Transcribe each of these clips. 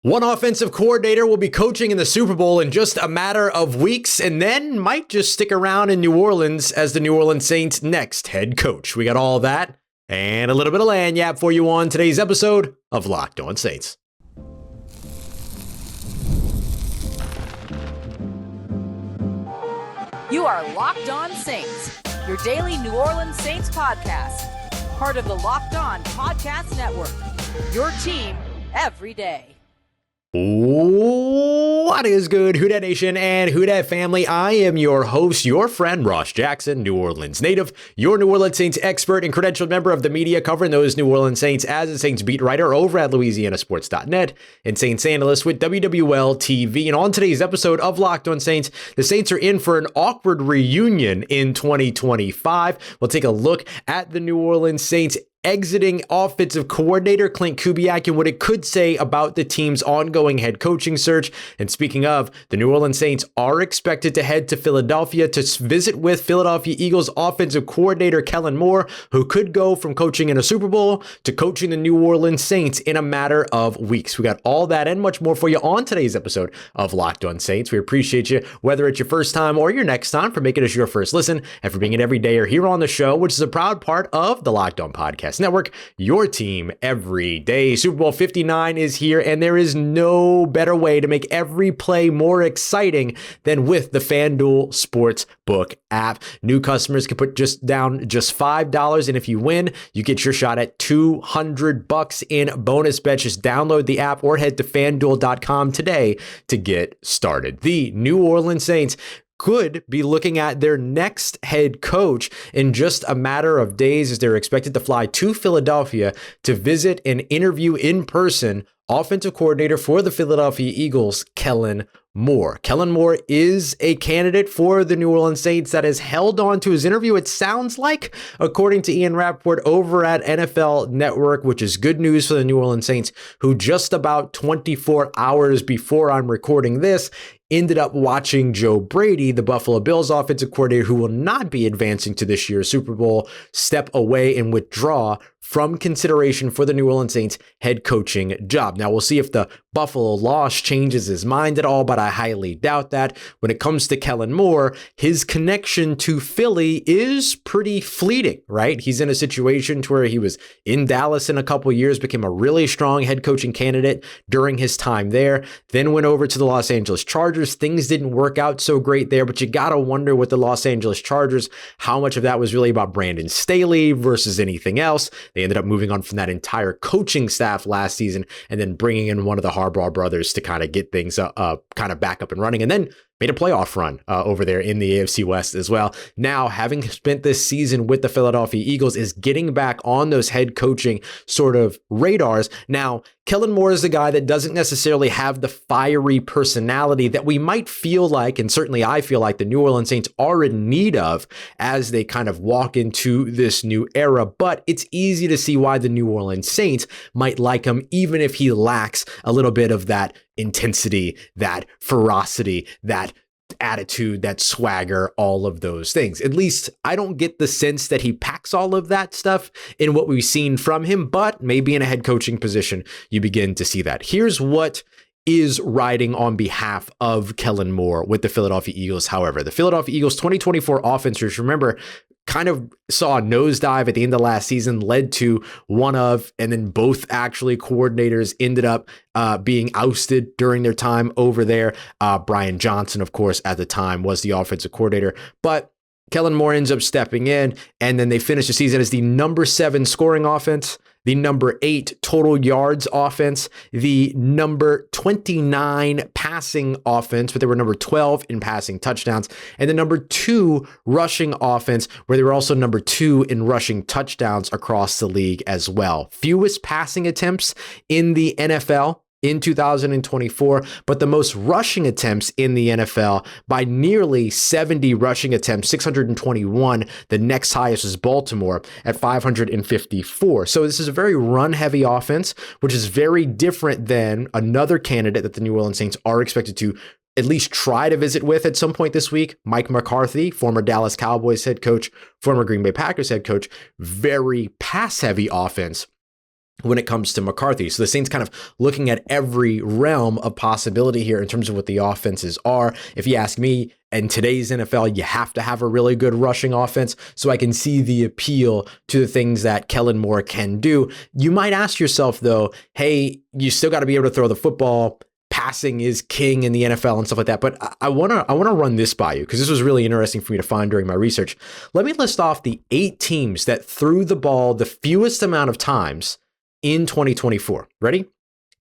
One offensive coordinator will be coaching in the Super Bowl in just a matter of weeks and then might just stick around in New Orleans as the New Orleans Saints' next head coach. We got all that and a little bit of lagniappe for you on today's episode of Locked On Saints. You are Locked On Saints, your daily New Orleans Saints podcast. Part of the Locked On Podcast Network, your team every day. What is good, Who Dat Nation and Who Dat family? I am your host, your friend, Ross Jackson, New Orleans native, your New Orleans Saints expert and credentialed member of the media covering those New Orleans Saints as a Saints beat writer over at LouisianaSports.net and Saints analyst with WWL TV. And on today's episode of Locked On Saints, the Saints are in for an awkward reunion in 2025. We'll take a look at the New Orleans Saints exiting offensive coordinator Klint Kubiak and what it could say about the team's ongoing head coaching search. And speaking of, the New Orleans Saints are expected to head to Philadelphia to visit with Philadelphia Eagles offensive coordinator Kellen Moore, who could go from coaching in a Super Bowl to coaching the New Orleans Saints in a matter of weeks. We got all that and much more for you on today's episode of Locked On Saints. We appreciate you, whether it's your first time or your next time, for making us your first listen and for being an everydayer here on the show, which is a proud part of the Locked On Podcast Network, your team every day. Super Bowl 59 is here, and there is no better way to make every play more exciting than with the FanDuel Sportsbook app. New customers can put down just $5, and if you win, you get your shot at $200 in bonus bets. Just download the app or head to FanDuel.com today to get started. The New Orleans Saints could be looking at their next head coach in just a matter of days, as they're expected to fly to Philadelphia to visit and interview in person offensive coordinator for the Philadelphia Eagles, Kellen Moore. Kellen Moore is a candidate for the New Orleans Saints that has held on to his interview, it sounds like, according to Ian Rappaport over at NFL Network, which is good news for the New Orleans Saints, who just about 24 hours before I'm recording this ended up watching Joe Brady, the Buffalo Bills offensive coordinator, who will not be advancing to this year's Super Bowl, step away and withdraw from consideration for the New Orleans Saints head coaching job. Now, we'll see if the Buffalo loss changes his mind at all, but I highly doubt that. When it comes to Kellen Moore, his connection to Philly is pretty fleeting, right? He's in a situation to where he was in Dallas in a couple of years, became a really strong head coaching candidate during his time there, then went over to the Los Angeles Chargers. Things didn't work out so great there, but you got to wonder with the Los Angeles Chargers, how much of that was really about Brandon Staley versus anything else. They ended up moving on from that entire coaching staff last season and then bringing in one of the Harbaugh brothers to kind of get things kind of back up and running, and then made a playoff run over there in the AFC West as well. Now, having spent this season with the Philadelphia Eagles, is getting back on those head coaching sort of radars. Now, Kellen Moore is the guy that doesn't necessarily have the fiery personality that we might feel like, and certainly I feel like the New Orleans Saints are in need of as they kind of walk into this new era. But it's easy to see why the New Orleans Saints might like him, even if he lacks a little bit of that intensity, that ferocity, that attitude, that swagger, all of those things. At least I don't get the sense that he packs all of that stuff in what we've seen from him, but maybe in a head coaching position, you begin to see that. Here's what is riding on behalf of Kellen Moore with the Philadelphia Eagles. However, the Philadelphia Eagles 2024 offense, remember, kind of saw a nosedive at the end of last season, led to and then both actually coordinators ended up being ousted during their time over there. Brian Johnson, of course, at the time was the offensive coordinator, but Kellen Moore ends up stepping in, and then they finish the season as the number 7 scoring offense, the number 8 total yards offense, the number 29 passing offense, but they were number 12 in passing touchdowns, and the number 2 rushing offense, where they were also number 2 in rushing touchdowns across the league as well. Fewest passing attempts in the NFL in 2024, but the most rushing attempts in the NFL by nearly 70 rushing attempts, 621. The next highest is Baltimore at 554. So this is a very run-heavy offense, which is very different than another candidate that the New Orleans Saints are expected to at least try to visit with at some point this week. Mike McCarthy, former Dallas Cowboys head coach, former Green Bay Packers head coach, very pass-heavy offense when it comes to McCarthy. So the Saints kind of looking at every realm of possibility here in terms of what the offenses are. If you ask me, in today's NFL, you have to have a really good rushing offense. So I can see the appeal to the things that Kellen Moore can do. You might ask yourself, though, hey, you still got to be able to throw the football. Passing is king in the NFL and stuff like that. But I want to run this by you because this was really interesting for me to find during my research. Let me list off the 8 teams that threw the ball the fewest amount of times in 2024. Ready?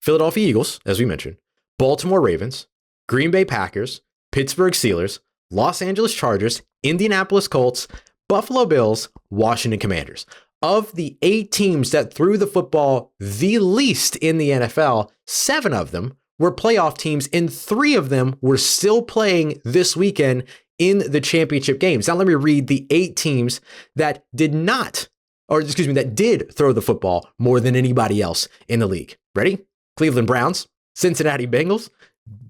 Philadelphia Eagles, as we mentioned, Baltimore Ravens, Green Bay Packers, Pittsburgh Steelers, Los Angeles Chargers, Indianapolis Colts, Buffalo Bills, Washington Commanders. Of the 8 teams that threw the football the least in the NFL, 7 of them were playoff teams, and 3 of them were still playing this weekend in the championship games. Now let me read the 8 teams that that did throw the football more than anybody else in the league. Ready? Cleveland Browns, Cincinnati Bengals,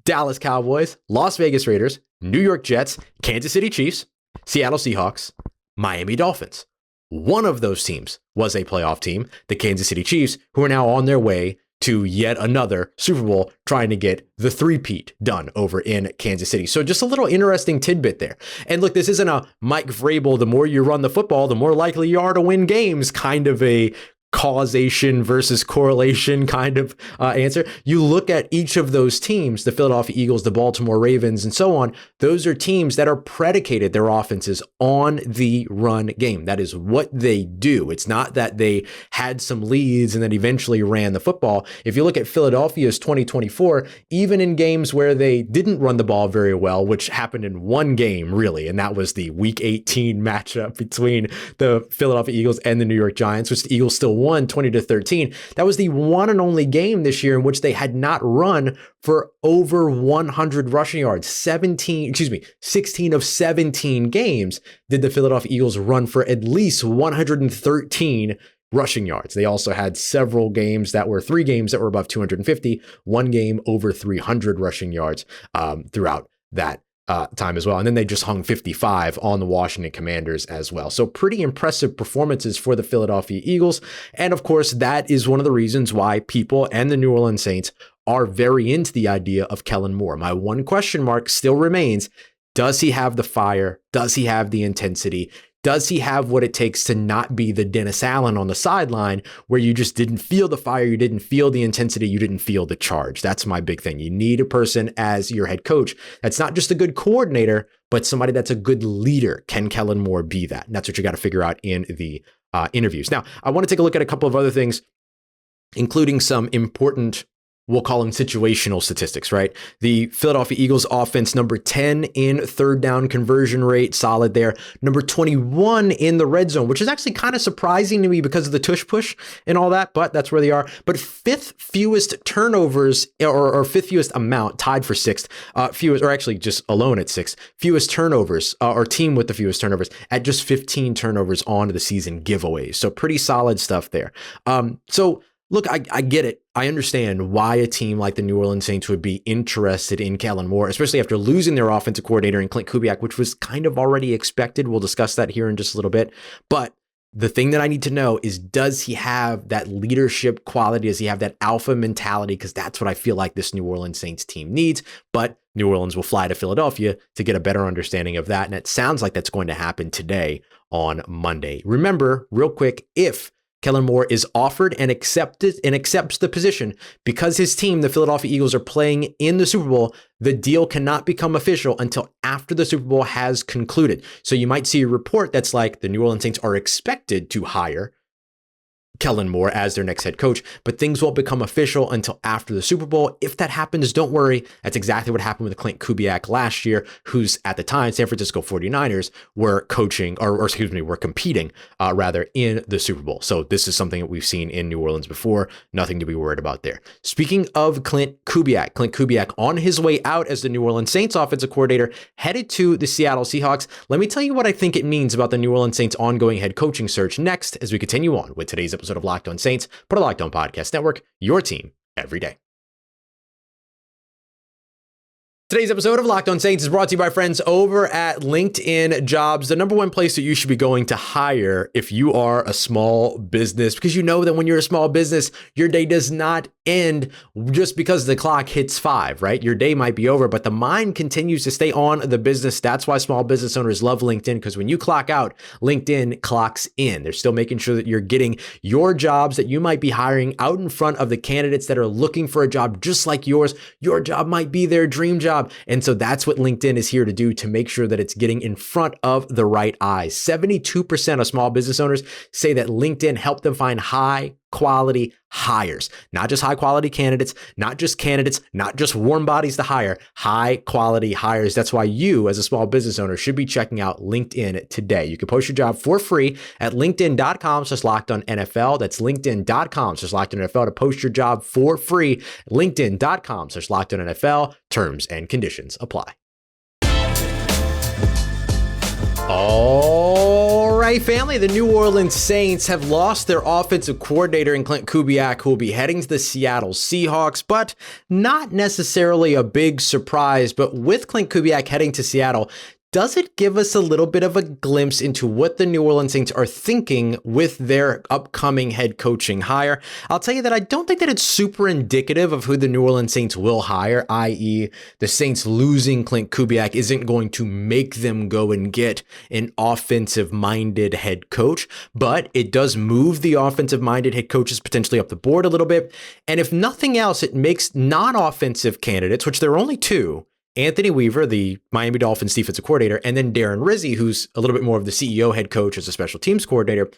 Dallas Cowboys, Las Vegas Raiders, New York Jets, Kansas City Chiefs, Seattle Seahawks, Miami Dolphins. One of those teams was a playoff team, the Kansas City Chiefs, who are now on their way to yet another Super Bowl, trying to get the three-peat done over in Kansas City. So just a little interesting tidbit there. And look, this isn't a Mike Vrabel, the more you run the football, the more likely you are to win games kind of a causation versus correlation kind of answer. You look at each of those teams, the Philadelphia Eagles, the Baltimore Ravens, and so on. Those are teams that are predicated their offenses on the run game. That is what they do. It's not that they had some leads and then eventually ran the football. If you look at Philadelphia's 2024, even in games where they didn't run the ball very well, which happened in one game really, and that was the Week 18 matchup between the Philadelphia Eagles and the New York Giants, which the Eagles still won 20-13. That was the one and only game this year in which they had not run for over 100 rushing yards. 16 of 17 games did the Philadelphia Eagles run for at least 113 rushing yards. They also had several games that were 3 games that were above 250, 1 game over 300 rushing yards throughout that time as well. And then they just hung 55 on the Washington Commanders as well. So pretty impressive performances for the Philadelphia Eagles. And of course, that is one of the reasons why people and the New Orleans Saints are very into the idea of Kellen Moore. My one question mark still remains, does he have the fire? Does he have the intensity? Does he have what it takes to not be the Dennis Allen on the sideline where you just didn't feel the fire, you didn't feel the intensity, you didn't feel the charge? That's my big thing. You need a person as your head coach that's not just a good coordinator, but somebody that's a good leader. Can Kellen Moore be that? And that's what you got to figure out in the interviews. Now, I want to take a look at a couple of other things, including some important, we'll call them situational statistics, right? The Philadelphia Eagles offense, number 10 in third down conversion rate, solid there. Number 21 in the red zone, which is actually kind of surprising to me because of the tush push and all that, but that's where they are. But 5th fewest turnovers or 5th fewest amount, tied for 6th, fewest, or actually just alone at 6th, fewest turnovers, or team with the fewest turnovers at just 15 turnovers on the season giveaways. So pretty solid stuff there. Look, I get it. I understand why a team like the New Orleans Saints would be interested in Kellen Moore, especially after losing their offensive coordinator in Klint Kubiak, which was kind of already expected. We'll discuss that here in just a little bit. But the thing that I need to know is, does he have that leadership quality? Does he have that alpha mentality? Because that's what I feel like this New Orleans Saints team needs. But New Orleans will fly to Philadelphia to get a better understanding of that. And it sounds like that's going to happen today on Monday. Remember, real quick, if Kellen Moore is offered and accepts the position because his team, the Philadelphia Eagles, are playing in the Super Bowl, the deal cannot become official until after the Super Bowl has concluded. So you might see a report that's like the New Orleans Saints are expected to hire Kellen Moore as their next head coach, but things won't become official until after the Super Bowl. If that happens, don't worry. That's exactly what happened with Klint Kubiak last year, who's at the time San Francisco 49ers were competing in the Super Bowl. So this is something that we've seen in New Orleans before. Nothing to be worried about there. Speaking of Klint Kubiak on his way out as the New Orleans Saints offensive coordinator, headed to the Seattle Seahawks. Let me tell you what I think it means about the New Orleans Saints ongoing head coaching search next as we continue on with today's episode of Locked On Saints, part of Locked On Podcast Network, your team every day. Today's episode of Locked On Saints is brought to you by friends over at LinkedIn Jobs, the number one place that you should be going to hire if you are a small business, because you know that when you're a small business, your day does not end just because the clock hits 5, right? Your day might be over, but the mind continues to stay on the business. That's why small business owners love LinkedIn, because when you clock out, LinkedIn clocks in. They're still making sure that you're getting your jobs that you might be hiring out in front of the candidates that are looking for a job just like yours. Your job might be their dream job. And so that's what LinkedIn is here to do, to make sure that it's getting in front of the right eyes. 72% of small business owners say that LinkedIn helped them find high quality hires, not just high quality candidates, not just warm bodies to hire, high quality hires. That's why you as a small business owner should be checking out LinkedIn today. You can post your job for free at linkedin.com/lockedonnfl. That's linkedin.com/lockedonnfl to post your job for free. linkedin.com/lockedonnfl. Terms and conditions apply. All right, family, the New Orleans Saints have lost their offensive coordinator in Klint Kubiak, who will be heading to the Seattle Seahawks, but not necessarily a big surprise. But with Klint Kubiak heading to Seattle, does it give us a little bit of a glimpse into what the New Orleans Saints are thinking with their upcoming head coaching hire? I'll tell you that I don't think that it's super indicative of who the New Orleans Saints will hire, i.e. the Saints losing Klint Kubiak isn't going to make them go and get an offensive-minded head coach, but it does move the offensive-minded head coaches potentially up the board a little bit. And if nothing else, it makes non-offensive candidates, which there are only two, Anthony Weaver, the Miami Dolphins defensive coordinator, and then Darren Rizzi, who's a little bit more of the CEO head coach as a special teams coordinator.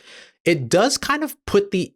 It does kind of put the,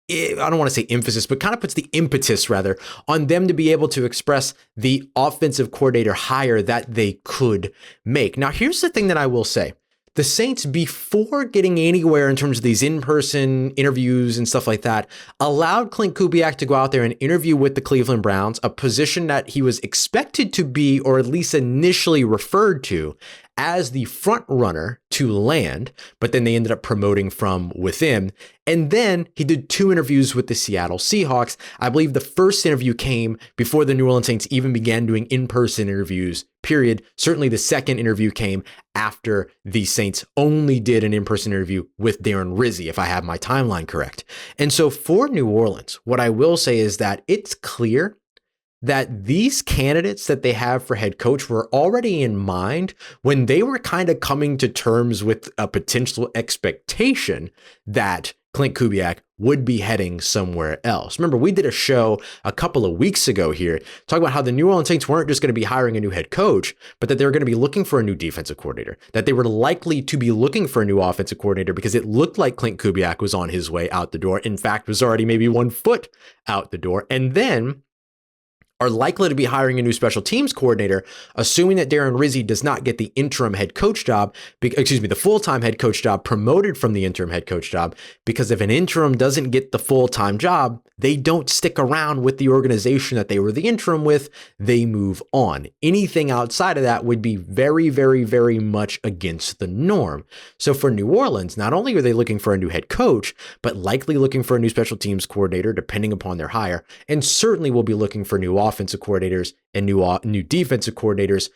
I don't want to say emphasis, but kind of puts the impetus rather on them to be able to express the offensive coordinator hire that they could make. Now, here's the thing that I will say. The Saints, before getting anywhere in terms of these in-person interviews and stuff like that, allowed Klint Kubiak to go out there and interview with the Cleveland Browns, a position that he was expected to be, or at least initially referred to, as the front runner to land, but then they ended up promoting from within. And then he did 2 interviews with the Seattle Seahawks. I believe the first interview came before the New Orleans Saints even began doing in-person interviews, period. Certainly the second interview came after the Saints only did an in-person interview with Darren Rizzi, if I have my timeline correct. And so for New Orleans, what I will say is that it's clear that these candidates that they have for head coach were already in mind when they were kind of coming to terms with a potential expectation that Klint Kubiak would be heading somewhere else. Remember, we did a show a couple of weeks ago here talking about how the New Orleans Saints weren't just going to be hiring a new head coach, but that they were going to be looking for a new defensive coordinator, that they were likely to be looking for a new offensive coordinator because it looked like Klint Kubiak was on his way out the door. In fact, was already maybe 1 foot out the door. And then are likely to be hiring a new special teams coordinator, assuming that Darren Rizzi does not get the interim head coach job, the full-time head coach job promoted from the interim head coach job, because if an interim doesn't get the full-time job, they don't stick around with the organization that they were the interim with, they move on. Anything outside of that would be very, very, very much against the norm. So for New Orleans, not only are they looking for a new head coach, but likely looking for a new special teams coordinator, depending upon their hire, and certainly will be looking for new offensive coordinators and new defensive coordinators,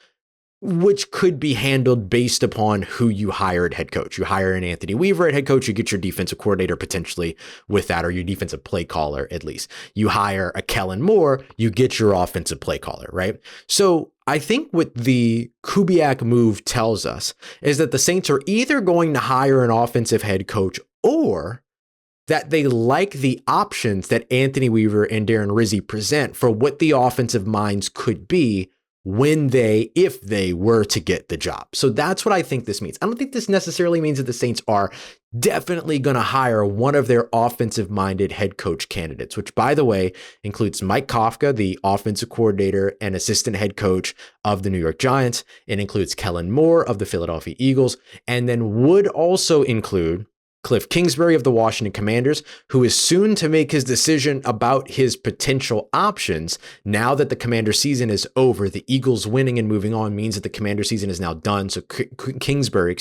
which could be handled based upon who you hired head coach. You hire an Anthony Weaver at head coach, you get your defensive coordinator potentially with that, or your defensive play caller at least. You hire a Kellen Moore, you get your offensive play caller, right? So I think what the Kubiak move tells us is that the Saints are either going to hire an offensive head coach, or that they like the options that Anthony Weaver and Darren Rizzi present for what the offensive minds could be if they were to get the job. So that's what I think this means. I don't think this necessarily means that the Saints are definitely going to hire one of their offensive-minded head coach candidates, which, by the way, includes Mike Kafka, the offensive coordinator and assistant head coach of the New York Giants. It includes Kellen Moore of the Philadelphia Eagles, and then would also include Cliff Kingsbury of the Washington Commanders, who is soon to make his decision about his potential options. Now that the Commander season is over, the Eagles winning and moving on means that the Commander season is now done. So Kingsbury,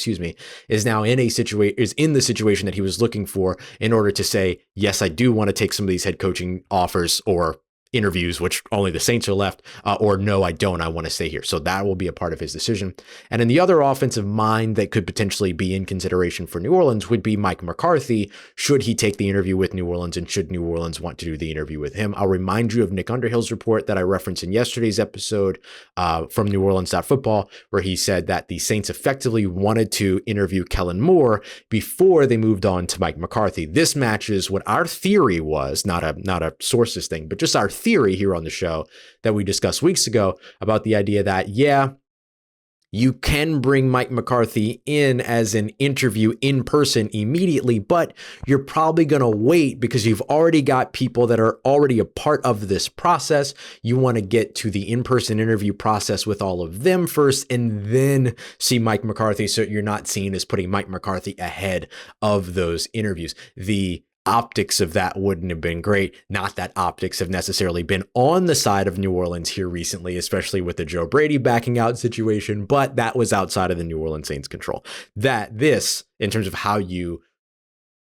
is now in the situation that he was looking for in order to say, yes, I do want to take some of these head coaching offers, or interviews, which only the Saints are left, or no, I don't. I want to stay here. So that will be a part of his decision. And then the other offensive mind that could potentially be in consideration for New Orleans would be Mike McCarthy. Should he take the interview with New Orleans, and should New Orleans want to do the interview with him? I'll remind you of Nick Underhill's report that I referenced in yesterday's episode from New Orleans.football, where he said that the Saints effectively wanted to interview Kellen Moore before they moved on to Mike McCarthy. This matches what our theory was, not a sources thing, but just our theory here on the show that we discussed weeks ago about the idea that, yeah, you can bring Mike McCarthy in as an interview in person immediately, but you're probably going to wait because you've already got people that are already a part of this process. You want to get to the in-person interview process with all of them first and then see Mike McCarthy, so you're not seen as putting Mike McCarthy ahead of those interviews. The optics of that wouldn't have been great. Not that optics have necessarily been on the side of New Orleans here recently, especially with the Joe Brady backing out situation, but that was outside of the New Orleans Saints' control. This, in terms of how you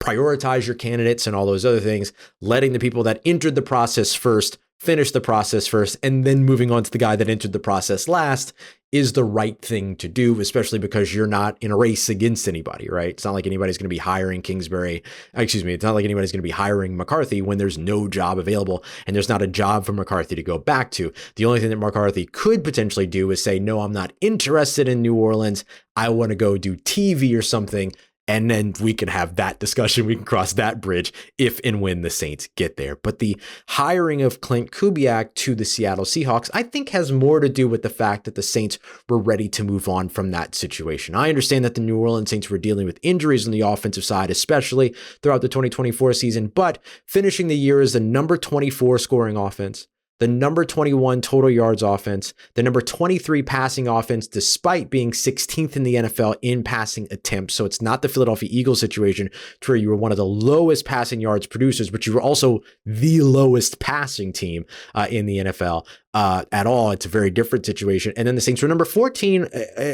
prioritize your candidates and all those other things, letting the people that entered the process first finish the process first, and then moving on to the guy that entered the process last is the right thing to do, especially because you're not in a race against anybody, right? It's not like anybody's going to be hiring it's not like anybody's going to be hiring McCarthy when there's no job available and there's not a job for McCarthy to go back to. The only thing that McCarthy could potentially do is say, no, I'm not interested in New Orleans. I want to go do TV or something. And then we can have that discussion. We can cross that bridge if and when the Saints get there. But the hiring of Klint Kubiak to the Seattle Seahawks, I think, has more to do with the fact that the Saints were ready to move on from that situation. I understand that the New Orleans Saints were dealing with injuries on the offensive side, especially throughout the 2024 season, but finishing the year as the number 24 scoring offense, the number 21 total yards offense, the number 23 passing offense, despite being 16th in the NFL in passing attempts. So it's not the Philadelphia Eagles situation to where you were one of the lowest passing yards producers, but you were also the lowest passing team in the NFL at all. It's a very different situation. And then the Saints were number 14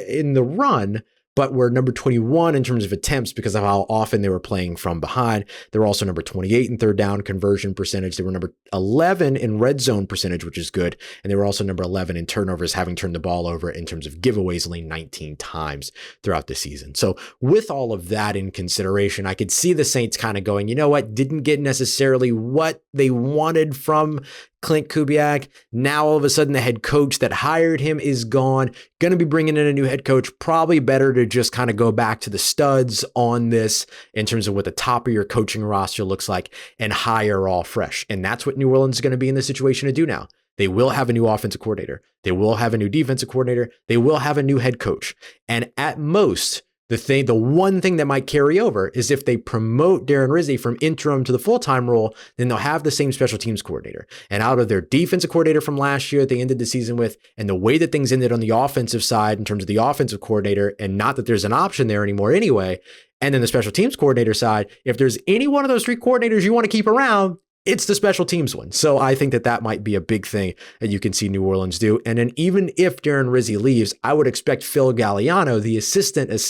in the run, but were number 21 in terms of attempts because of how often they were playing from behind. They were also number 28 in third down conversion percentage. They were number 11 in red zone percentage, which is good. And they were also number 11 in turnovers, having turned the ball over in terms of giveaways only 19 times throughout the season. So with all of that in consideration, I could see the Saints kind of going, you know what, didn't get necessarily what they wanted from Klint Kubiak. Now all of a sudden the head coach that hired him is gone. Going to be bringing in a new head coach. Probably better to just kind of go back to the studs on this in terms of what the top of your coaching roster looks like and hire all fresh. And that's what New Orleans is going to be in the situation to do now. They will have a new offensive coordinator. They will have a new defensive coordinator. They will have a new head coach. And at most, the one thing that might carry over is if they promote Darren Rizzi from interim to the full-time role, then they'll have the same special teams coordinator. And out of their defensive coordinator from last year that they ended the season with, and the way that things ended on the offensive side in terms of the offensive coordinator, and not that there's an option there anymore anyway, and then the special teams coordinator side, if there's any one of those three coordinators you want to keep around, it's the special teams one. So I think that might be a big thing that you can see New Orleans do. And then even if Darren Rizzi leaves, I would expect Phil Galliano, the assistant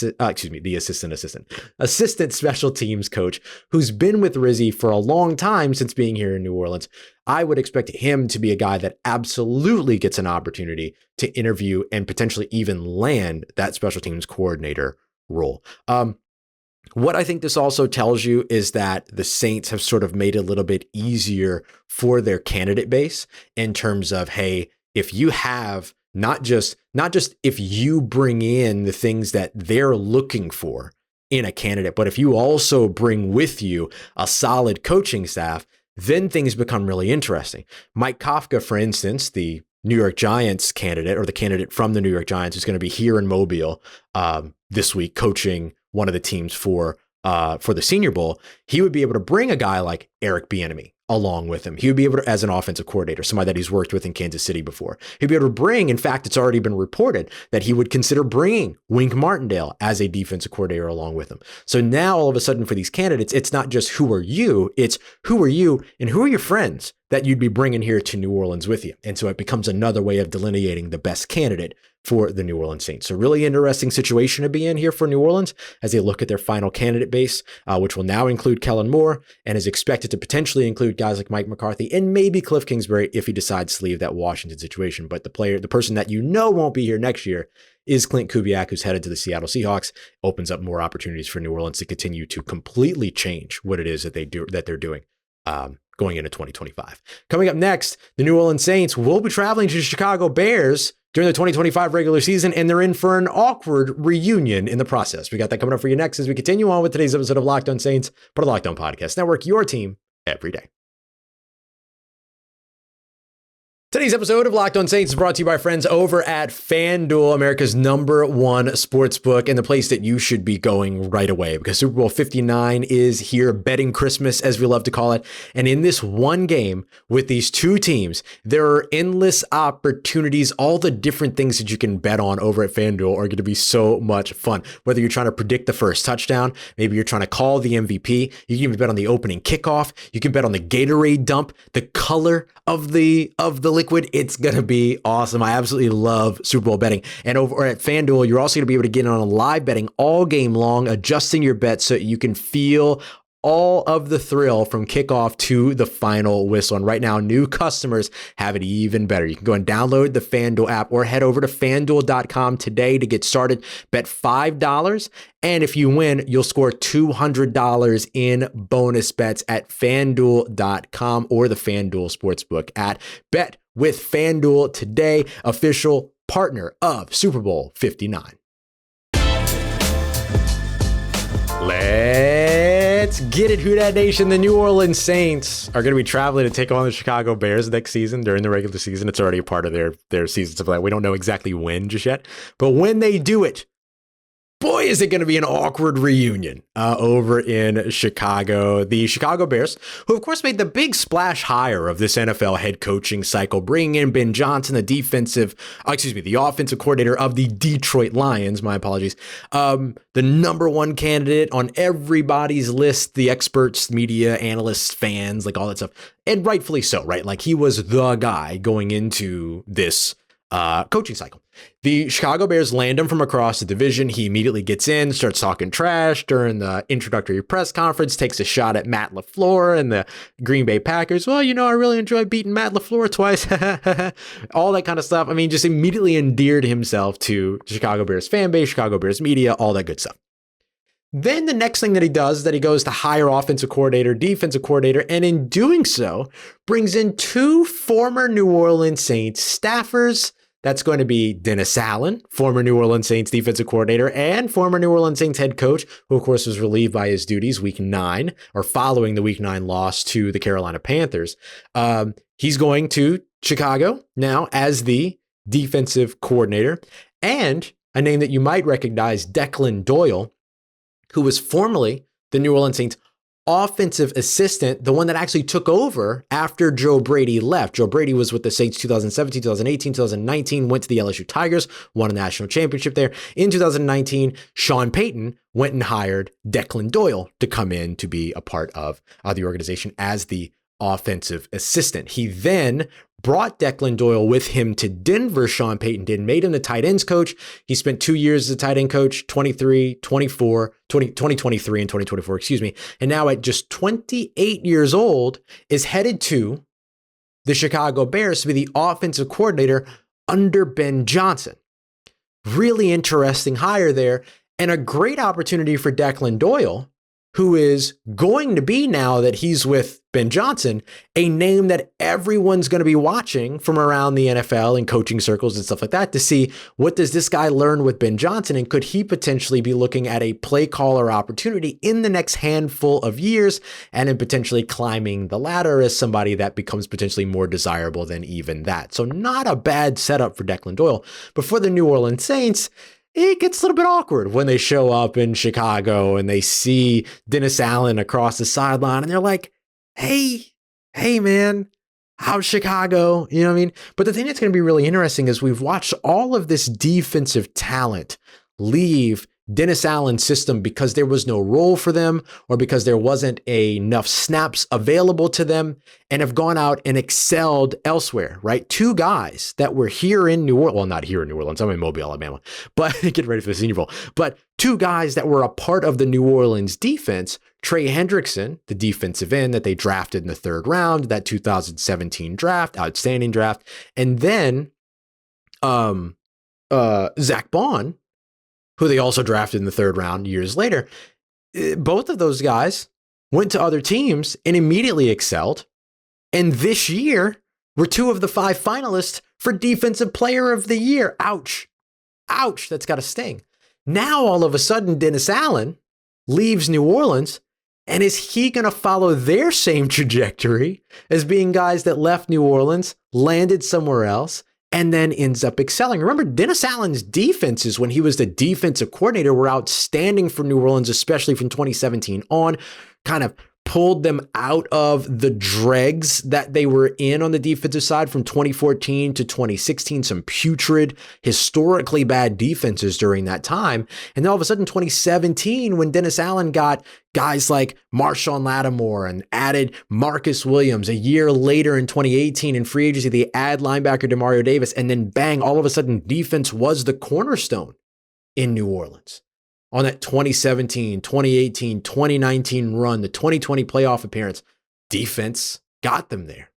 special teams coach, who's been with Rizzi for a long time since being here in New Orleans. I would expect him to be a guy that absolutely gets an opportunity to interview and potentially even land that special teams coordinator role. What I think this also tells you is that the Saints have sort of made it a little bit easier for their candidate base in terms of, hey, if you have not just if you bring in the things that they're looking for in a candidate, but if you also bring with you a solid coaching staff, then things become really interesting. Mike Kafka, for instance, the New York Giants candidate, or the candidate from the New York Giants, who's going to be here in Mobile this week coaching one of the teams for the Senior Bowl, he would be able to bring a guy like Eric Bieniemy along with him. He would be able to, as an offensive coordinator, somebody that he's worked with in Kansas City before. He'd be able to bring, in fact, it's already been reported that he would consider bringing Wink Martindale as a defensive coordinator along with him. So now all of a sudden for these candidates, it's not just who are you, it's who are you and who are your friends? that you'd be bringing here to New Orleans with you. And so it becomes another way of delineating the best candidate for the New Orleans Saints. So really interesting situation to be in here for New Orleans as they look at their final candidate base, which will now include Kellen Moore and is expected to potentially include guys like Mike McCarthy and maybe Cliff Kingsbury if he decides to leave that Washington situation. But the person that won't be here next year is Klint Kubiak, who's headed to the Seattle Seahawks. Opens up more opportunities for New Orleans to continue to completely change what it is that they're doing. Going into 2025. Coming up next, the New Orleans Saints will be traveling to the Chicago Bears during the 2025 regular season, and they're in for an awkward reunion in the process. We got that coming up for you next as we continue on with today's episode of Locked On Saints, part of the Locked On Podcast Network, your team every day. Today's episode of Locked On Saints is brought to you by friends over at FanDuel, America's #1 sportsbook, and the place that you should be going right away because Super Bowl 59 is here, betting Christmas, as we love to call it. And in this one game with these two teams, there are endless opportunities. All the different things that you can bet on over at FanDuel are going to be so much fun. Whether you're trying to predict the first touchdown, maybe you're trying to call the MVP, you can even bet on the opening kickoff, you can bet on the Gatorade dump, the color of the liquid. It's going to be awesome. I absolutely love Super Bowl betting. And over at FanDuel, you're also going to be able to get on a live betting all game long, adjusting your bets so you can feel all of the thrill from kickoff to the final whistle. And right now, new customers have it even better. You can go and download the FanDuel app or head over to FanDuel.com today to get started. Bet $5, and if you win, you'll score $200 in bonus bets at FanDuel.com or the FanDuel Sportsbook at Bet with FanDuel today, official partner of Super Bowl 59. Let's get it, Who Dat Nation. The New Orleans Saints are going to be traveling to take on the Chicago Bears next season during the regular season. It's already a part of their season stuff like that. We don't know exactly when just yet, but when they do it, boy, is it going to be an awkward reunion over in Chicago. The Chicago Bears, who of course made the big splash hire of this NFL head coaching cycle, bringing in Ben Johnson, the offensive coordinator of the Detroit Lions, my apologies, the #1 candidate on everybody's list, the experts, media, analysts, fans, like all that stuff. And rightfully so, right? Like he was the guy going into this coaching cycle. The Chicago Bears land him from across the division. He immediately gets in, starts talking trash during the introductory press conference, takes a shot at Matt LaFleur and the Green Bay Packers. Well, I really enjoyed beating Matt LaFleur twice. All that kind of stuff. I mean, just immediately endeared himself to Chicago Bears fan base, Chicago Bears media, all that good stuff. Then the next thing that he does is that he goes to hire offensive coordinator, defensive coordinator, and in doing so, brings in two former New Orleans Saints staffers. That's going to be Dennis Allen, former New Orleans Saints defensive coordinator and former New Orleans Saints head coach, who of course was relieved by his duties following the Week 9 loss to the Carolina Panthers. He's going to Chicago now as the defensive coordinator, and a name that you might recognize, Declan Doyle, who was formerly the New Orleans Saints offensive assistant, the one that actually took over after Joe Brady left. Joe Brady was with the Saints 2017, 2018, 2019, went to the LSU Tigers, won a national championship there. In 2019, Sean Payton went and hired Declan Doyle to come in to be a part of the organization as the offensive assistant. He then brought Declan Doyle with him to Denver. Sean Payton did, made him the tight ends coach. He spent 2 years as a tight end coach, 2023 and 2024, And now at just 28 years old is headed to the Chicago Bears to be the offensive coordinator under Ben Johnson. Really interesting hire there and a great opportunity for Declan Doyle, who is going to be, now that he's with Ben Johnson, a name that everyone's going to be watching from around the NFL and coaching circles and stuff like that to see what does this guy learn with Ben Johnson, and could he potentially be looking at a play caller opportunity in the next handful of years and then potentially climbing the ladder as somebody that becomes potentially more desirable than even that. So not a bad setup for Declan Doyle. But for the New Orleans Saints, it gets a little bit awkward when they show up in Chicago and they see Dennis Allen across the sideline and they're like, hey, man, how's Chicago? You know what I mean? But the thing that's going to be really interesting is we've watched all of this defensive talent leave Dennis Allen's system because there was no role for them or because there wasn't enough snaps available to them, and have gone out and excelled elsewhere, right? Two guys that were here in New Orleans, well, not here in New Orleans, I'm in Mobile, Alabama, but get ready for the Senior Bowl. But two guys that were a part of the New Orleans defense, Trey Hendrickson, the defensive end that they drafted in the third round, that 2017 draft, outstanding draft, and then Zach Bond, who they also drafted in the third round years later. Both of those guys went to other teams and immediately excelled. And this year were two of the 5 finalists for Defensive Player of the Year. Ouch. Ouch. That's got to sting. Now, all of a sudden, Dennis Allen leaves New Orleans. And is he going to follow their same trajectory as being guys that left New Orleans, landed somewhere else, and then ends up excelling? Remember, Dennis Allen's defenses when he was the defensive coordinator were outstanding for New Orleans, especially from 2017 on, kind of pulled them out of the dregs that they were in on the defensive side from 2014 to 2016, some putrid, historically bad defenses during that time. And then all of a sudden, 2017, when Dennis Allen got guys like Marshawn Lattimore and added Marcus Williams, a year later in 2018 in free agency, they add linebacker DeMario Davis, and then bang, all of a sudden, defense was the cornerstone in New Orleans. On that 2017, 2018, 2019 run, the 2020 playoff appearance, defense got them there.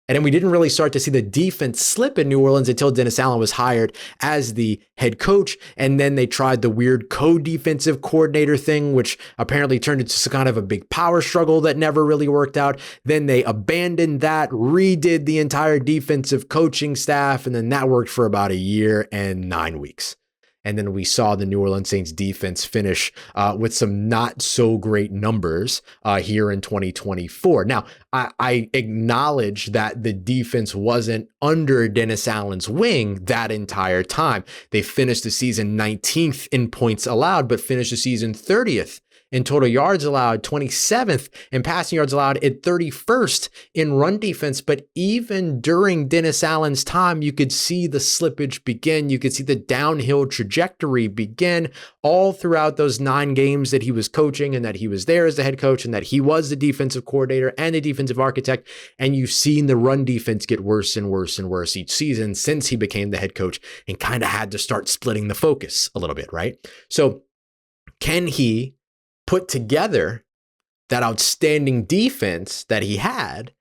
And then we didn't really start to see the defense slip in New Orleans until Dennis Allen was hired as the head coach. And then they tried the weird co-defensive coordinator thing, which apparently turned into kind of a big power struggle that never really worked out. Then they abandoned that, redid the entire defensive coaching staff, and then that worked for about a year and 9 weeks. And then we saw the New Orleans Saints defense finish with some not so great numbers here in 2024. Now, I acknowledge that the defense wasn't under Dennis Allen's wing that entire time. They finished the season 19th in points allowed, but finished the season 30th in total yards allowed, 27th in passing yards allowed, at 31st in run defense. But even during Dennis Allen's time, you could see the slippage begin. You could see the downhill trajectory begin all throughout those 9 games that he was coaching and that he was there as the head coach and that he was the defensive coordinator and the defensive architect. And you've seen the run defense get worse and worse and worse each season since he became the head coach and kind of had to start splitting the focus a little bit, right? So can he put together that outstanding defense that he had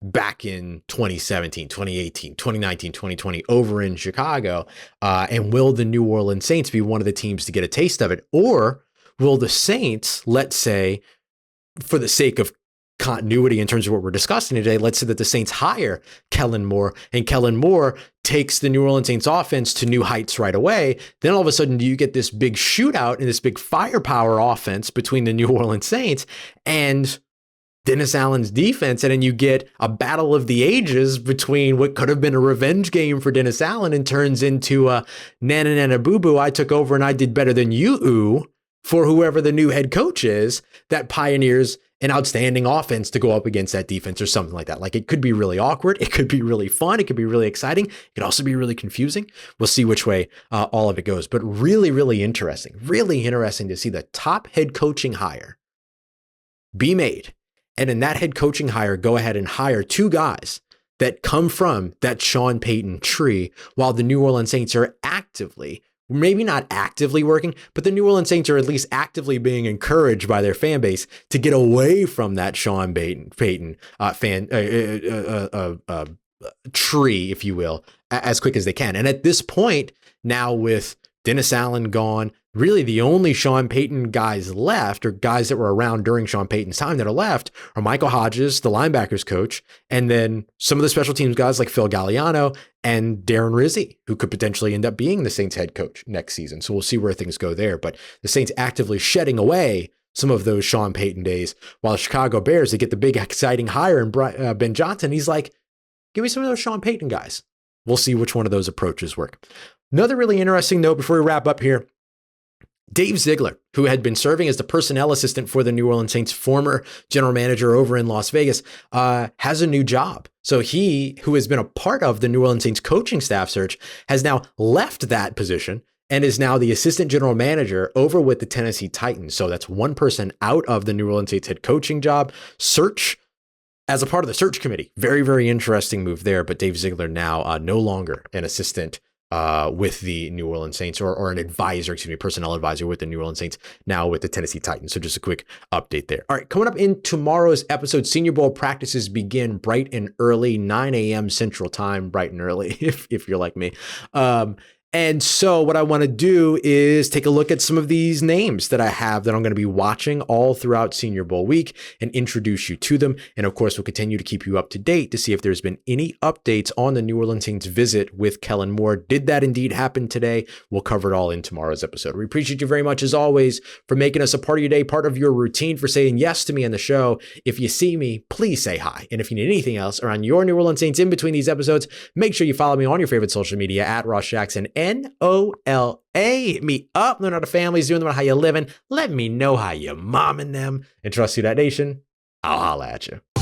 back in 2017, 2018, 2019, 2020 over in Chicago? And will the New Orleans Saints be one of the teams to get a taste of it? Or will the Saints, let's say, for the sake of continuity in terms of what we're discussing today, let's say that the Saints hire Kellen Moore and Kellen Moore takes the New Orleans Saints offense to new heights right away. Then all of a sudden, do you get this big shootout and this big firepower offense between the New Orleans Saints and Dennis Allen's defense, and then you get a battle of the ages between what could have been a revenge game for Dennis Allen and turns into a nana nana boo boo, I took over and I did better than you for whoever the new head coach is that pioneers an outstanding offense to go up against that defense or something like that. Like, it could be really awkward. It could be really fun. It could be really exciting. It could also be really confusing. We'll see which way all of it goes, but really, really interesting to see the top head coaching hire be made. And in that head coaching hire, go ahead and hire 2 guys that come from that Sean Payton tree, while the New Orleans Saints are actively, maybe not actively working, but the New Orleans Saints are at least actively being encouraged by their fan base to get away from that Sean Payton tree, if you will, as quick as they can. And at this point, now with Dennis Allen gone, really the only Sean Payton guys left, or guys that were around during Sean Payton's time that are left, are Michael Hodges, the linebackers coach, and then some of the special teams guys like Phil Galliano and Darren Rizzi, who could potentially end up being the Saints head coach next season. So we'll see where things go there. But the Saints actively shedding away some of those Sean Payton days, while the Chicago Bears, they get the big exciting hire in Ben Johnson. He's like, give me some of those Sean Payton guys. We'll see which one of those approaches work. Another really interesting note before we wrap up here, Dave Ziegler, who had been serving as the personnel assistant for the New Orleans Saints, former general manager over in Las Vegas, has a new job. So he, who has been a part of the New Orleans Saints coaching staff search, has now left that position and is now the assistant general manager over with the Tennessee Titans. So that's one person out of the New Orleans Saints head coaching job search as a part of the search committee. Very, very interesting move there. But Dave Ziegler now no longer an assistant with the New Orleans Saints, or an advisor, personnel advisor with the New Orleans Saints, now with the Tennessee Titans. So just a quick update there. All right, coming up in tomorrow's episode, Senior Bowl practices begin bright and early, 9 a.m. Central Time, bright and early, if you're like me. And so what I want to do is take a look at some of these names that I have that I'm going to be watching all throughout Senior Bowl week and introduce you to them. And of course, we'll continue to keep you up to date to see if there's been any updates on the New Orleans Saints visit with Kellen Moore. Did that indeed happen today? We'll cover it all in tomorrow's episode. We appreciate you very much, as always, for making us a part of your day, part of your routine, for saying yes to me on the show. If you see me, please say hi. And if you need anything else around your New Orleans Saints in between these episodes, make sure you follow me on your favorite social media at Ross Jackson, NOLA. Hit me up. Learn how the family's doing, how you living. Let me know how you momming them. And trust Who Dat Nation, I'll holla at you.